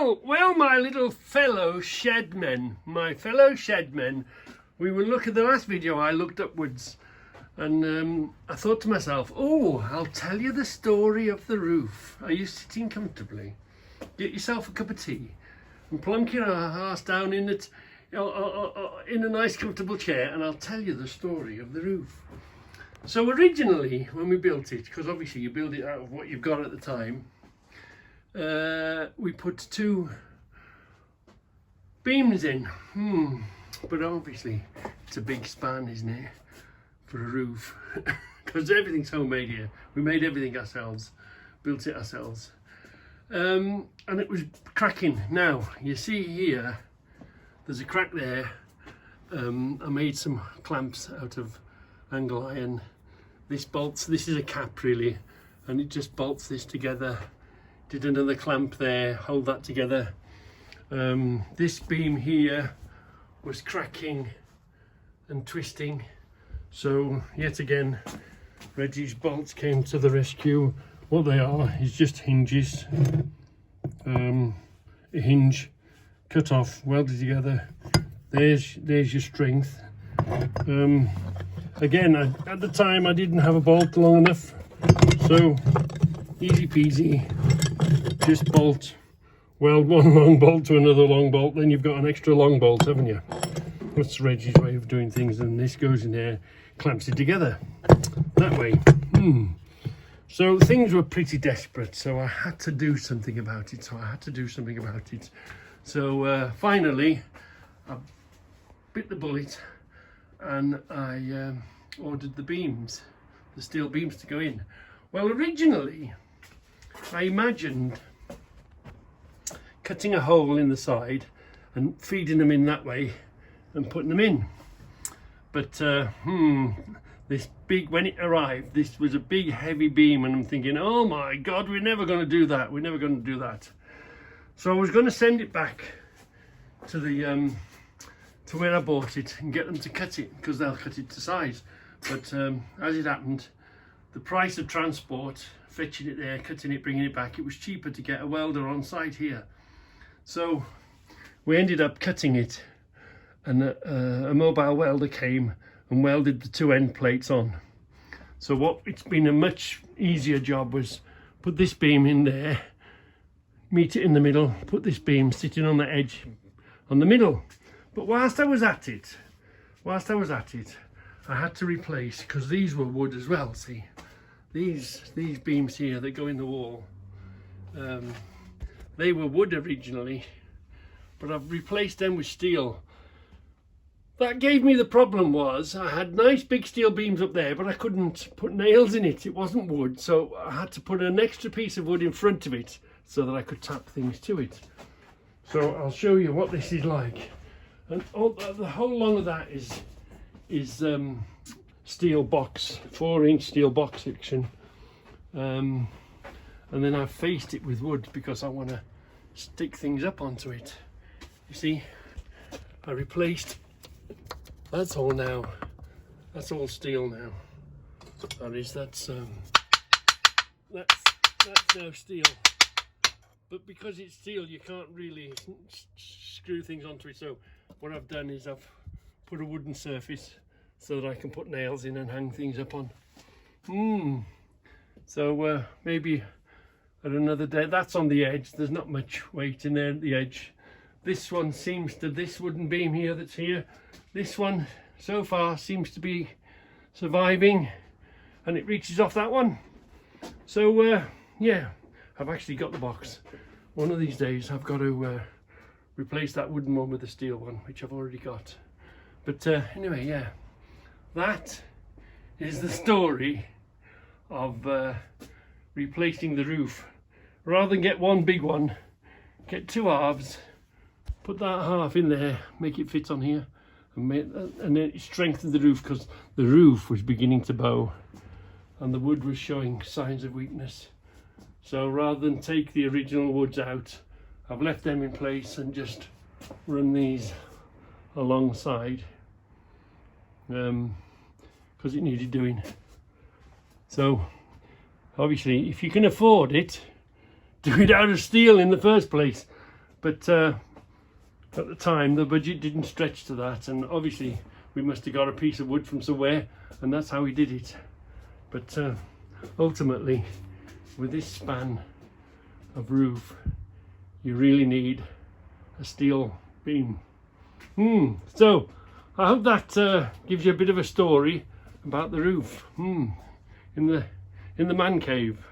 Well, my little fellow shedmen, we will look at the last video. I looked upwards and I thought to myself, oh, I'll tell you the story of the roof. Are you sitting comfortably? Get yourself a cup of tea and plonk your arse down in it, in a nice comfortable chair, and I'll tell you the story of the roof. So originally, when we built it, because obviously you build it out of what you've got at the time, we put 2 beams in. But obviously it's a big span, isn't it, for a roof? Because everything's homemade here. We made everything ourselves, built it ourselves. And it was cracking. Now you see here there's a crack there. I made some clamps out of angle iron. This is a cap really, and it just bolts this together. Did another clamp there, hold that together. This beam here was cracking and twisting, so yet again Reggie's bolts came to the rescue. What they are is just hinges. A hinge cut off, welded together. There's your strength. Again, at the time I didn't have a bolt long enough, so easy peasy, just bolt, weld one long bolt to another long bolt, then you've got an extra long bolt, haven't you? That's Reggie's way of doing things, and this goes in there, clamps it together that way. So things were pretty desperate, so I had to do something about it. So finally I bit the bullet and I ordered the beams, the steel beams to go in. Well, originally I imagined cutting a hole in the side and feeding them in that way and putting them in, but this big, when it arrived, this was a big heavy beam, and I'm thinking, oh my god, we're never going to do that. So I was going to send it back to the to where I bought it and get them to cut it, because they'll cut it to size. But as it happened, the price of transport, fetching it there, cutting it, bringing it back, it was cheaper to get a welder on site here. So we ended up cutting it, and a mobile welder came and welded the 2 end plates on. So it's been a much easier job was put this beam in there, meet it in the middle, put this beam sitting on the edge on the middle. But whilst I was at it, I had to replace, because these were wood as well, see, these beams here that go in the wall, they were wood originally, but I've replaced them with steel. That gave me the problem was I had nice big steel beams up there, but I couldn't put nails in it. It wasn't wood, so I had to put an extra piece of wood in front of it so that I could tap things to it. So I'll show you what this is like. And the whole long of that is steel box, 4-inch steel box section. And then I've faced it with wood because I want to stick things up onto it. You see, I replaced. That's all now. That's all steel now. That's now steel. But because it's steel, you can't really screw things onto it. So what I've done is I've put a wooden surface so that I can put nails in and hang things up on. So maybe at another day. That's on the edge. There's not much weight in there at the edge. This one seems to, this wooden beam here that's here, this one so far seems to be surviving, and it reaches off that one. So yeah, I've actually got the box. One of these days I've got to replace that wooden one with a steel one, which I've already got. But anyway, yeah, that is the story of replacing the roof. Rather than get one big one, get 2 halves, put that half in there, make it fit on here, and then it strengthened the roof, because the roof was beginning to bow and the wood was showing signs of weakness. So rather than take the original woods out, I've left them in place and just run these alongside, because it needed doing. So obviously if you can afford it, do it out of steel in the first place. But at the time the budget didn't stretch to that, and obviously we must have got a piece of wood from somewhere, and that's how we did it. But ultimately, with this span of roof, you really need a steel beam. So I hope that gives you a bit of a story about the roof in the man cave.